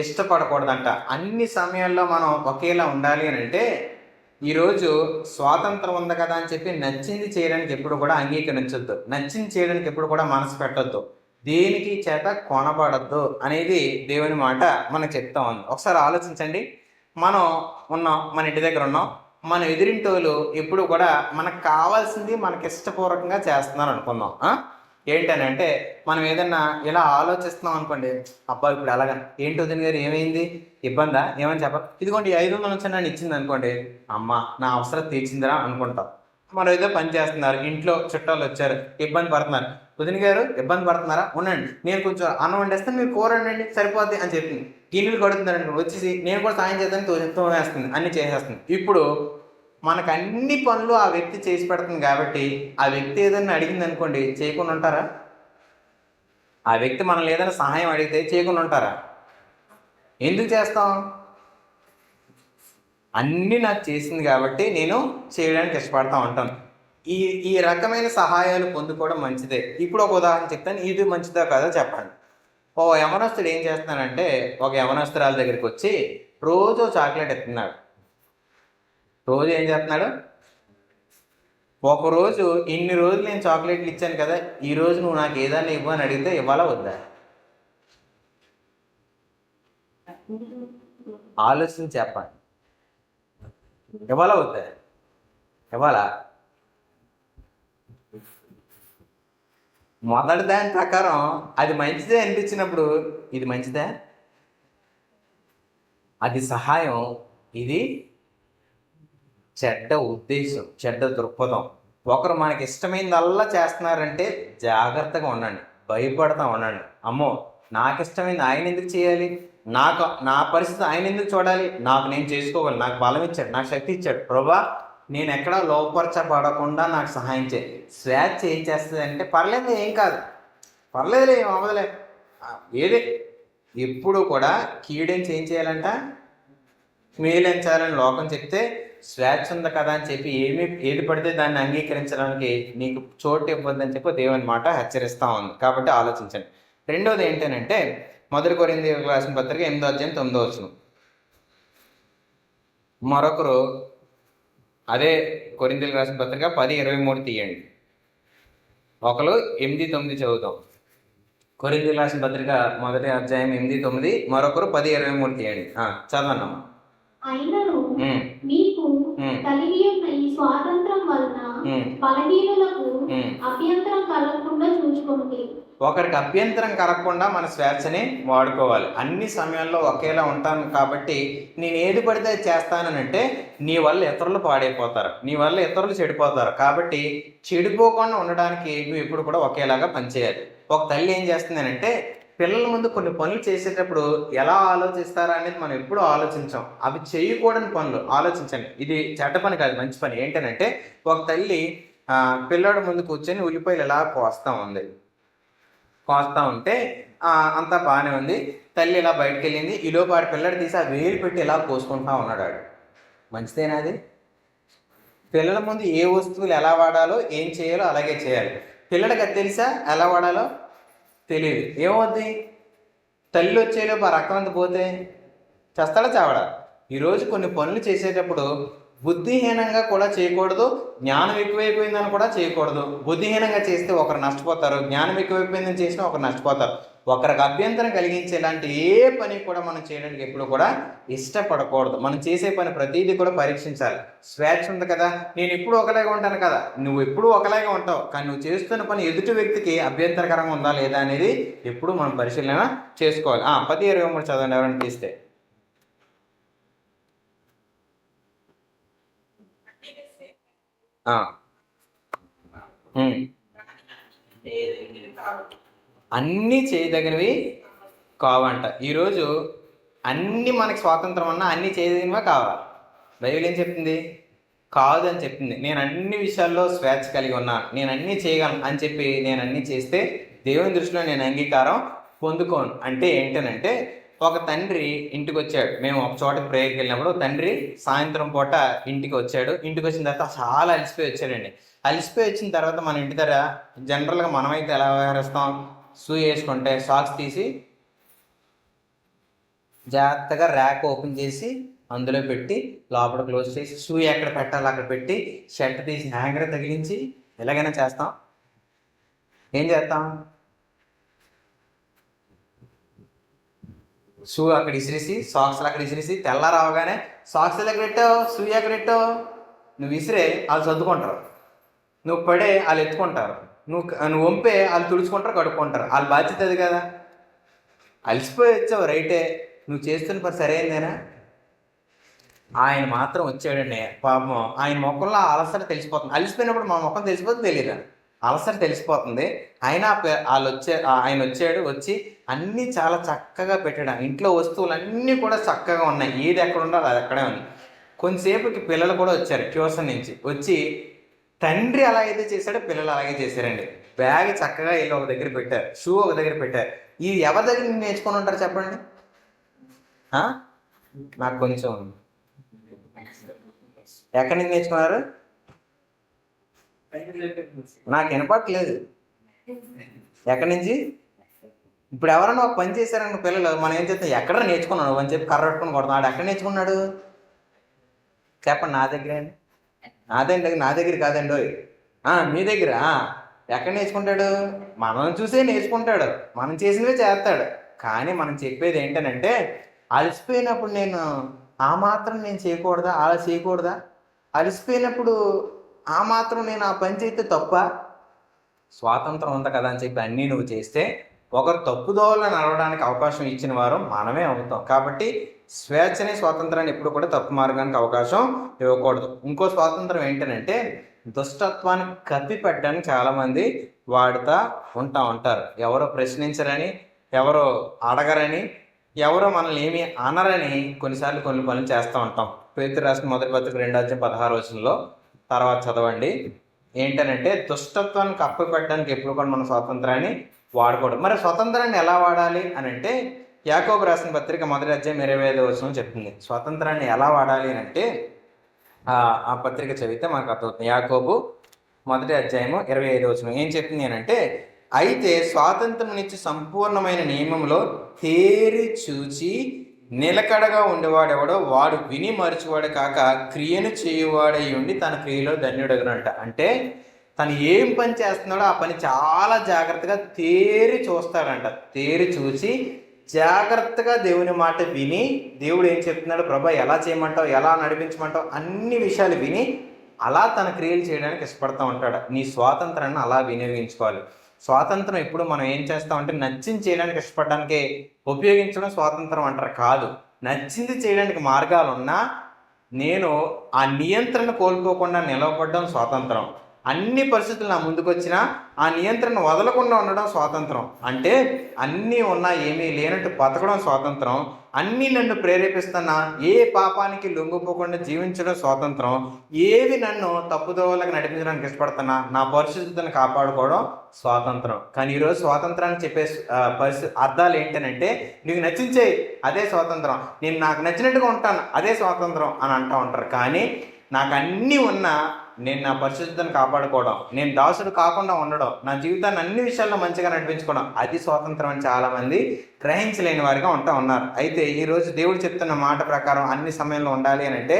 ఇష్టపడకూడదంట. అన్ని సమయాల్లో మనం ఒకేలా ఉండాలి అని అంటే ఈరోజు స్వాతంత్రం ఉంది కదా అని చెప్పి నచ్చింది చేయడానికి ఎప్పుడు కూడా అంగీకరించొద్దు, నచ్చింది చేయడానికి ఎప్పుడు కూడా మనసు పెట్టద్దు, దేనికి చేత కొనబడద్దు అనేది దేవుని మాట మనకు చెప్తా ఉంది. ఒకసారి ఆలోచించండి, మనం ఉన్నాం, మన ఇంటి దగ్గర ఉన్నాం, మన ఎదురింటోళ్ళు ఎప్పుడు కూడా మనకు కావాల్సింది మనకి ఇష్టపూర్వకంగా చేస్తున్నారు అనుకుందాం. ఏంటని అంటే మనం ఏదన్నా ఇలా ఆలోచిస్తున్నాం అనుకోండి, అబ్బా ఇప్పుడు అలాగా ఏంటి వదిన గారు ఏమైంది, ఇబ్బందా, ఏమని చెప్ప, ఇదిగోండి 500 నుంచి నన్ను ఇచ్చింది అనుకోండి, అమ్మ నా అవసరం తీర్చిందిరా అనుకుంటాం. మనం ఏదో పని చేస్తున్నారు, ఇంట్లో చుట్టాలు వచ్చారు, ఇబ్బంది పడుతున్నారు, వదిన గారు ఇబ్బంది పడుతున్నారా, ఉండండి నేను కొంచెం అన్నం వండేస్తాను మీరు కూర వండండి సరిపోద్ది అని చెప్పింది. గిన్నెలు కడుతున్నారండి, వచ్చేసి నేను కూడా సాయం చేద్దాన్ని తోమేస్తుంది, అన్ని చేసేస్తుంది. ఇప్పుడు మనకు అన్ని పనులు ఆ వ్యక్తి చేసి పెడుతుంది కాబట్టి ఆ వ్యక్తి ఏదైనా అడిగింది అనుకోండి చేయకుండా ఉంటారా? ఆ వ్యక్తి మనల్ని ఏదైనా సహాయం అడిగితే చేయకుండా ఉంటారా? ఎందుకు చేస్తాం? అన్నీ నాకు చేసింది కాబట్టి నేను చేయడానికి ఇష్టపడతా ఉంటాను. ఈ రకమైన సహాయాలు పొందుకోవడం మంచిదే. ఇప్పుడు ఒక ఉదాహరణ చెప్తాను, ఇది మంచిదా కాదో చెప్పండి. ఓ యవనస్తుడు ఏం చేస్తున్నానంటే ఒక యవనస్తురాల దగ్గరికి వచ్చి రోజు చాక్లెట్ ఎత్తున్నాడు. రోజు ఏం చేస్తున్నాడు? ఒకరోజు ఇన్ని రోజులు నేను చాక్లెట్లు ఇచ్చాను కదా, ఈరోజు నువ్వు నాకు ఏదైనా ఇవ్వు అని అడిగితే ఇవ్వాలా వద్దా? ఆలోచించి చెప్పండి, ఇవ్వాలా వద్దా? ఇవ్వాలా? మొదటి దాని ప్రకారం అది మంచిదే అనిపించినప్పుడు ఇది మంచిదా? అది సహాయం, ఇది చెడ్డ ఉద్దేశం, చెడ్డ దృక్పథం. ఒకరు మనకి ఇష్టమైందల్లా చేస్తున్నారంటే జాగ్రత్తగా ఉండండి, భయపడతా ఉండండి. అమ్మో, నాకు ఇష్టమైంది ఆయన ఎందుకు చేయాలి, నా పరిస్థితి ఆయన ఎందుకు చూడాలి, నేను చేసుకోగలను, నాకు బలం ఇచ్చాడు, నాకు శక్తి ఇచ్చాడు, ప్రభా నేను ఎక్కడా లోపరచబడకుండా నాకు సహాయం చేయి. స్వేచ్ఛ ఏం చేస్తుంది అంటే పర్లేదు, ఏం కాదు, పర్లేదులే, ఏం అవ్వదులే, ఏదే ఎప్పుడు కూడా కీడెంచి ఏం చేయాలంట, మేలెంచాలని లోకం చెప్తే స్వేచ్ఛ ఉంది కదా అని చెప్పి ఏది పడితే దాన్ని అంగీకరించడానికి నీకు చోటు ఇవ్వద్దని చెప్పి దేవుని మాట హెచ్చరిస్తూ ఉంది. కాబట్టి ఆలోచించండి. రెండోది ఏంటంటే 1 కొరింథీయులకు రాసిన పత్రిక 8:9. మరొకరు అదే కొరింథీయులకు రాసిన పత్రిక 10:23 తీయండి. ఒకరు 8:9 చదువుతాం. కొరింథీయులకు రాసిన పత్రిక 1వ అధ్యాయం 8:9, మరొకరు 10:23 తీయండి. చదవన్నమ్మా. అయినను మీకు కలిగి ఉన్న ఈ స్వాతంత్రం వలన బలహీనులకు అభ్యంతరం కలగకుండా చూసుకోండి. ఒకరికి అభ్యంతరం కలగకుండా మన స్వేచ్ఛని వాడుకోవాలి. అన్ని సమయాల్లో ఒకేలా ఉంటాను కాబట్టి నేను ఏది పడితే చేస్తానంటే నీ వల్ల ఇతరులు పాడైపోతారు, నీ వల్ల ఇతరులు చెడిపోతారు. కాబట్టి చెడిపోకుండా ఉండడానికి నువ్వు ఎప్పుడు కూడా ఒకేలాగా పనిచేయాలి. ఒక తల్లి ఏం చేస్తుందనంటే పిల్లల ముందు కొన్ని పనులు చేసేటప్పుడు ఎలా ఆలోచిస్తారా అనేది మనం ఎప్పుడూ ఆలోచించాం. అవి చేయకూడని పనులు ఆలోచించండి. ఇది చెడ్డ పని కాదు, మంచి పని. ఏంటనంటే ఒక తల్లి పిల్లడి ముందు కూర్చొని ఉల్లిపాయలు ఎలా కోస్తూ ఉంటే అంతా బాగానే ఉంది. తల్లి ఇలా బయటకు వెళ్ళింది. ఈలోపు ఆడి పిల్లడు తీసి ఆ వేలు పెట్టి ఇలా కోసుకుంటా ఉన్నాడు. ఆడు మంచిదేనా? అది పిల్లల ముందు ఏ వస్తువులు ఎలా వాడాలో ఏం చేయాలో అలాగే చేయాలి. పిల్లడికి అది తెలుసా ఎలా వాడాలో? తెలియదు. ఏమవుద్ది? తల్లి వచ్చేలోపు ఆ రక్తం అంత పోతే చేస్తాడా చావడా? ఈరోజు కొన్ని పనులు చేసేటప్పుడు బుద్ధిహీనంగా కూడా చేయకూడదు, జ్ఞానం ఎక్కువైపోయిందని కూడా చేయకూడదు. బుద్ధిహీనంగా చేస్తే ఒకరు నష్టపోతారు, జ్ఞానం ఎక్కువైపోయిందని చేసినా ఒకరు నష్టపోతారు. ఒకరికి అభ్యంతరం కలిగించేలాంటి ఏ పని కూడా మనం చేయడానికి ఎప్పుడు కూడా ఇష్టపడకూడదు. మనం చేసే పని ప్రతిదీ కూడా పరీక్షించాలి. స్వేచ్ఛ ఉంది కదా, నేను ఎప్పుడు ఒకలాగా ఉంటాను కదా, నువ్వు ఎప్పుడు ఒకలాగా ఉంటావు, కానీ నువ్వు చేస్తున్న పని ఎదుటి వ్యక్తికి అభ్యంతరకరంగా ఉందా లేదా అనేది ఎప్పుడు మనం పరిశీలన చేసుకోవాలి. 10:23 చదవండి ఎవరైనా తీస్తే. అన్నీ చేయదగినవి కావంట. ఈరోజు అన్నీ మనకి స్వాతంత్రం అన్నా అన్నీ చేయదగినవా కావా? బైబిల్ ఏం చెప్తుంది? కాదు అని చెప్తుంది. నేను అన్ని విషయాల్లో స్వేచ్ఛ కలిగి ఉన్నాను, నేను అన్నీ చేయగలను అని చెప్పి నేను అన్నీ చేస్తే దేవుని దృష్టిలో నేను అంగీకారం పొందుకోను. అంటే ఏంటనంటే ఒక తండ్రి ఇంటికి వచ్చాడు. మేము ఒక చోట ప్రేయర్కి వెళ్ళినప్పుడు తండ్రి సాయంత్రం పూట ఇంటికి వచ్చాడు. ఇంటికి వచ్చిన తర్వాత చాలా అలసిపోయి వచ్చాడండి. అలసిపోయి వచ్చిన తర్వాత మన ఇంటి దగ్గర జనరల్గా మనమైతే ఎలా వ్యవహరిస్తాం? షూ వేసుకుంటే సాక్స్ తీసి జాగ్రత్తగా ర్యాక్ ఓపెన్ చేసి అందులో పెట్టి లోపల క్లోజ్ చేసి షూ ఎక్కడ పెట్టాలో అక్కడ పెట్టి షర్ట్ తీసి హ్యాంగర్ తగిలించి ఎలాగైనా చేస్తాం. ఏం చేస్తాం? షూ అక్కడ ఇసిరేసి సాక్స్లు అక్కడ ఇసిరేసి తెల్లారావగానే సాక్స్ ఎక్కడ పెట్టావు, షూ ఎక్కడ పెట్టావు, నువ్వు విసిరే వాళ్ళు సర్దుకుంటారు, నువ్వు పడే వాళ్ళు ఎత్తుకుంటారు, నువ్వు వంపే వాళ్ళు తుడుచుకుంటారు, కడుక్కుంటారు. వాళ్ళ బాధ్యత అది కదా. అలసిపోయి వచ్చావు రైటే, నువ్వు చేస్తున్న పని సరైందేనా? ఆయన మాత్రం వచ్చాడండి. పాపం ఆయన ముఖంలో అలసట తెలిసిపోతుంది. అలసిపోయినప్పుడు మా ముఖం తెలిసిపోతుంది, తెలియదు, అలసట తెలిసిపోతుంది. అయినా ఆయన వచ్చాడు. వచ్చి అన్నీ చాలా చక్కగా పెట్టాడు. ఇంట్లో వస్తువులు అన్నీ కూడా చక్కగా ఉన్నాయి, ఏది ఎక్కడ ఉండాలో అది అక్కడే ఉంది. కొంతసేపుకి పిల్లలు కూడా వచ్చారు ట్యూషన్ నుంచి. వచ్చి తండ్రి అలా అయితే చేశాడో పిల్లలు అలాగే చేశారండి. బ్యాగ్ చక్కగా వీళ్ళు ఒక దగ్గర పెట్టారు, షూ ఒక దగ్గర పెట్టారు. ఇది ఎవరి దగ్గర నేర్చుకొని ఉంటారు చెప్పండి? నాకు కొంచెం ఎక్కడి నుంచి నేర్చుకున్నారు? నాకు వినపట్లేదు. ఎక్కడి నుంచి? ఇప్పుడు ఎవరన్నా ఒక పని చేశారన్న పిల్లలు మనం ఏం చేస్తాం? ఎక్కడ నేర్చుకున్నాడు అని చెప్పి కర్ర పెట్టుకుని కొడతాడు. ఎక్కడ నేర్చుకున్నాడు చెప్పండి? నా దగ్గర అండి. నా దగ్గర కాదండి, మీ దగ్గర. ఎక్కడ నేర్చుకుంటాడు? మనం చూసే నేర్చుకుంటాడు, మనం చేసినవే చేస్తాడు. కానీ మనం చెప్పేది ఏంటనంటే అలసిపోయినప్పుడు నేను ఆ మాత్రం నేను చేయకూడదా, అలా చేయకూడదా? అలసిపోయినప్పుడు ఆ మాత్రం నేను ఆ పని చేస్తే తప్ప? స్వాతంత్రం ఉంది కదా అని చెప్పి అన్నీ నువ్వు చేస్తే ఒకరు తప్పుదోవలో నడవడానికి అవకాశం ఇచ్చిన వారు మనమే అవుతాం. కాబట్టి స్వేచ్ఛని స్వాతంత్రాన్ని ఎప్పుడు కూడా తప్పు మార్గానికి అవకాశం ఇవ్వకూడదు. ఇంకో స్వాతంత్రం ఏంటంటే దుష్టత్వాన్ని కప్పిపెట్టడానికి చాలామంది వాడుతూ ఉంటారు. ఎవరో ప్రశ్నించరని, ఎవరో అడగరని, ఎవరో మనల్ని ఏమీ అనరని కొన్నిసార్లు కొన్ని పనులు చేస్తూ ఉంటాం. పేతురు రాసిన మొదటి పత్రిక 2:16 తర్వాత చదవండి. ఏంటనంటే దుష్టత్వాన్ని కప్పిపెట్టడానికి ఎప్పుడు కూడా మన స్వాతంత్రాన్ని వాడకూడదు. మరి స్వతంత్రాన్ని ఎలా వాడాలి అని అంటే యాకోబు రాసిన పత్రిక 1:25 చెప్తుంది. స్వాతంత్రాన్ని ఎలా వాడాలి అని అంటే ఆ పత్రిక చదివితే మనకు అర్థమవుతుంది. యాకోబు 1:25 ఏం చెప్తుంది అని అంటే, అయితే స్వాతంత్రం నుంచి సంపూర్ణమైన నియమంలో తేరి చూచి నిలకడగా ఉండేవాడెవడో వాడు విని మరచువాడు కాక క్రియను చేయువాడై ఉండి తన క్రియలో ధన్యుడగనంట. అంటే తను ఏం పని చేస్తున్నాడో ఆ పని చాలా జాగ్రత్తగా తేరి చూస్తాడంట. తేరి చూసి జాగ్రత్తగా దేవుని మాట విని, దేవుడు ఏం చెప్తున్నాడు, ప్రభా ఎలా చేయమంటావు, ఎలా నడిపించమంటావు, అన్ని విషయాలు విని అలా తన క్రియలు చేయడానికి ఇష్టపడతా ఉంటాడు. నీ స్వాతంత్రాన్ని అలా వినియోగించుకోవాలి. స్వాతంత్రం ఎప్పుడు మనం ఏం చేస్తామంటే నచ్చింది చేయడానికి ఇష్టపడడానికి ఉపయోగించడం స్వాతంత్రం అంటారు కాదు. నచ్చింది చేయడానికి మార్గాలు ఉన్నా నేను ఆ నియంత్రణ కోల్పోకుండా నిలవబడడం స్వాతంత్రం. అన్ని పరిస్థితులు నా ముందుకు వచ్చినా ఆ నియంత్రణ వదలకుండా ఉండడం స్వాతంత్రం. అంటే అన్నీ ఉన్నా ఏమీ లేనట్టు బతకడం స్వాతంత్రం. అన్నీ నన్ను ప్రేరేపిస్తున్నా ఏ పాపానికి లొంగిపోకుండా జీవించడం స్వాతంత్రం. ఏవి నన్ను తప్పుదోవలకు నడిపించడానికి ఇష్టపడుతున్నా నా పరిశుద్ధతను కాపాడుకోవడం స్వాతంత్రం. కానీ ఈరోజు స్వాతంత్రాన్ని చెప్పే అర్థాలు ఏంటనంటే, నీకు నచ్చించేయి అదే స్వాతంత్రం, నేను నాకు నచ్చినట్టుగా ఉంటాను అదే స్వాతంత్రం అని అంటూ ఉంటారు. కానీ నాకు అన్నీ ఉన్నా నేను నా పరిశుద్ధతను కాపాడుకోవడం, నేను దాసుడు కాకుండా ఉండడం, నా జీవితాన్ని అన్ని విషయాల్లో మంచిగా నడిపించుకోవడం, అది స్వాతంత్రం అని చాలామంది గ్రహించలేని వారిగా ఉన్నారు. అయితే ఈరోజు దేవుడు చెప్తున్న మాట ప్రకారం అన్ని సమయంలో ఉండాలి అని అంటే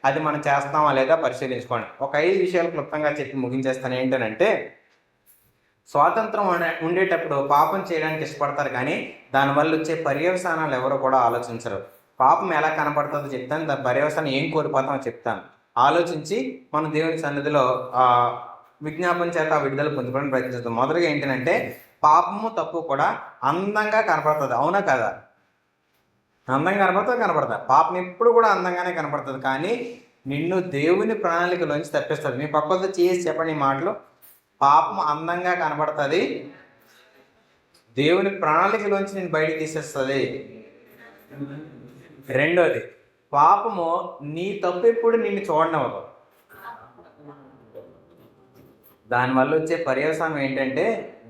అది మనం చేస్తామా లేదా పరిశీలించుకోండి. ఒక 5 విషయాలు క్లుప్తంగా చెప్పి ముగించేస్తాను. ఏంటనంటే, స్వాతంత్రం ఉండేటప్పుడు పాపం చేయడానికి ఇష్టపడతారు, కానీ దానివల్ల వచ్చే పర్యవసానాలు ఎవరు కూడా ఆలోచించరు. పాపం ఎలా కనపడుతుందో చెప్తాను, దాని పర్యవసానం ఏం కోల్పోతామో చెప్తాను. ఆలోచించి మనం దేవుని సన్నిధిలో విజ్ఞాపన చేత విడుదల పొందుకోవడానికి ప్రయత్నిస్తాం. మొదటిగా ఏంటంటే, పాపము తప్పు కూడా అందంగా కనపడుతుంది. అవునా కదా? అందంగా కనపడుతుంది. పాపం ఎప్పుడు కూడా అందంగానే కనపడుతుంది, కానీ నిన్ను దేవుని ప్రణాళికలోంచి తప్పిస్తుంది. మీ పక్కతో చేసి చెప్పండి ఈ మాటలు. పాపం అందంగా కనపడుతుంది, దేవుని ప్రణాళికలోంచి నేను బయటికి తీసేస్తుంది. రెండోది, పాపము నీ తప్పు ఎప్పుడు నిన్ను చూడనవ్వదు. దానివల్ల వచ్చే పర్యవసానం ఏంటంటే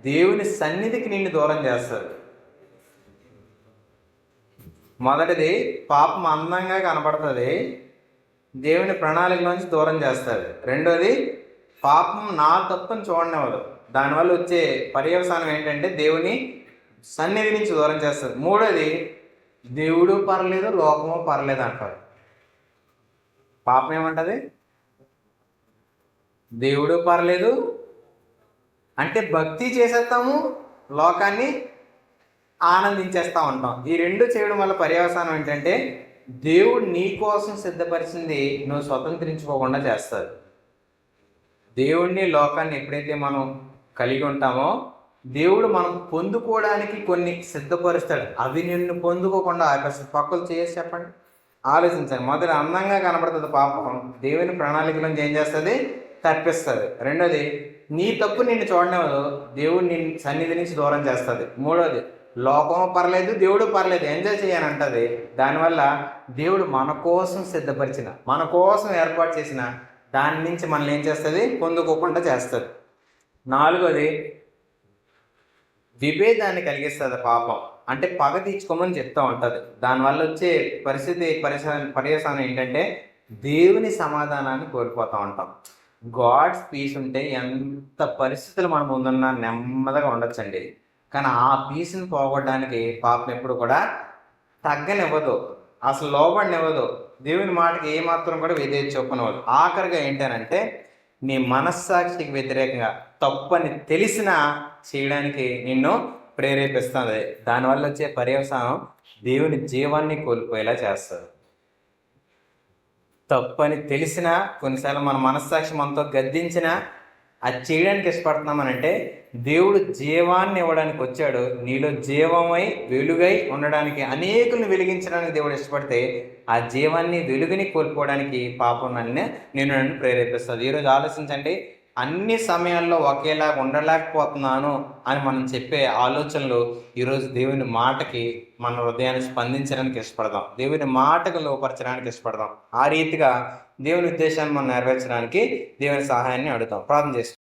దేవుని సన్నిధికి నిన్ను దూరం చేస్తుంది. మొదటిది, పాపం అందంగా కనపడుతుంది, దేవుని ప్రణాళికలోంచి దూరం చేస్తుంది. రెండోది, పాపం నా తప్పుని చూడనివ్వదు, దానివల్ల వచ్చే పర్యవసానం ఏంటంటే దేవుని సన్నిధి నుంచి దూరం చేస్తుంది. మూడోది, దేవుడు పర్లేదు లోకము పర్లేదు అంటారు. పాపం ఏమంటది? దేవుడు పర్లేదు అంటే భక్తి చేసేస్తాము, లోకాన్ని ఆనందించేస్తూ ఉంటాం. ఈ రెండు చేయడం వల్ల పర్యవసానం ఏంటంటే దేవుడు నీ కోసం సిద్ధపరిచింది నువ్వు స్వతంత్రించుకోకుండా చేస్తారు. దేవుడిని లోకాన్ని ఎప్పుడైతే మనం కలిగి ఉంటామో దేవుడు మనం పొందుకోవడానికి కొన్ని సిద్ధపరుస్తాడు, అవి నిన్ను పొందుకోకుండా ఆపేస్తాడు. పక్కలు చేసి చెప్పండి, ఆలోచించండి. మొదటి, అందంగా కనబడుతుంది పాపం, దేవుని ప్రణాళికలను ఏం చేస్తుంది? తప్పిస్తుంది. రెండోది, నీ తప్పు నిన్ను చూడనివ్వదు, దేవుడు నిన్ను సన్నిధి నుంచి దూరం చేస్తుంది. మూడోది, లోకం పర్లేదు దేవుడు పర్లేదు ఎంజాయ్ చేయాలంటది. దానివల్ల దేవుడు మన కోసం సిద్ధపరిచిన, మన కోసం ఏర్పాటు చేసిన దాని నుంచి మనల్ని ఏం చేస్తుంది? పొందుకోకుండా చేస్తుంది. నాలుగోది, విభేదాన్ని కలిగిస్తుంది పాపం, అంటే పగ తీర్చుకోమని చెప్తూ ఉంటుంది. దానివల్ల వచ్చే పర్యవసానం ఏంటంటే దేవుని సమాధానాన్ని కోల్పోతూ ఉంటాం. గాడ్స్ పీస్ ఉంటే ఎంత పరిస్థితులు మన ముందున్నా నెమ్మదిగా ఉండొచ్చండి, కానీ ఆ పీస్ని పోగొట్టడానికి పాపం ఎప్పుడు కూడా తగ్గనివ్వదు, అసలు లోబడినివ్వదు, దేవుని మాటకి ఏమాత్రం కూడా విధేయత చూపనివ్వదు. ఆఖరిగా ఏంటనంటే నీ మనస్సాక్షికి వ్యతిరేకంగా తప్పని తెలిసినా చేయడానికి నిన్ను ప్రేరేపిస్తుంది. దానివల్ల వచ్చే పర్యవసానం దేవుని జీవాన్ని కోల్పోయేలా చేస్తుంది. తప్పని తెలిసినా, కొన్నిసార్లు మన మనస్సాక్షి మనతో గద్దించినా అది చేయడానికి ఇష్టపడుతున్నామనంటే దేవుడు జీవాన్ని ఇవ్వడానికి వచ్చాడు. నీలో జీవమై వెలుగై ఉండడానికి, అనేకులను వెలిగించడానికి దేవుడు ఇష్టపడితే ఆ జీవాన్ని వెలుగుని కోల్పోవడానికి పాపం నన్ను ప్రేరేపిస్తుంది. ఈరోజు ఆలోచించండి, అన్ని సమయాల్లో ఒకేలాగా ఉండలేకపోతున్నాను అని మనం చెప్పే ఆలోచనలు ఈరోజు దేవుని మాటకి మన హృదయాన్ని స్పందించడానికి ఇష్టపడదాం, దేవుని మాటకు లోపరచడానికి ఇష్టపడదాం. ఆ రీతిగా దేవుని ఉద్దేశాన్ని మనం నెరవేర్చడానికి దేవుని సహాయాన్ని అడుగుతాం. ప్రార్థన చేస్తాం.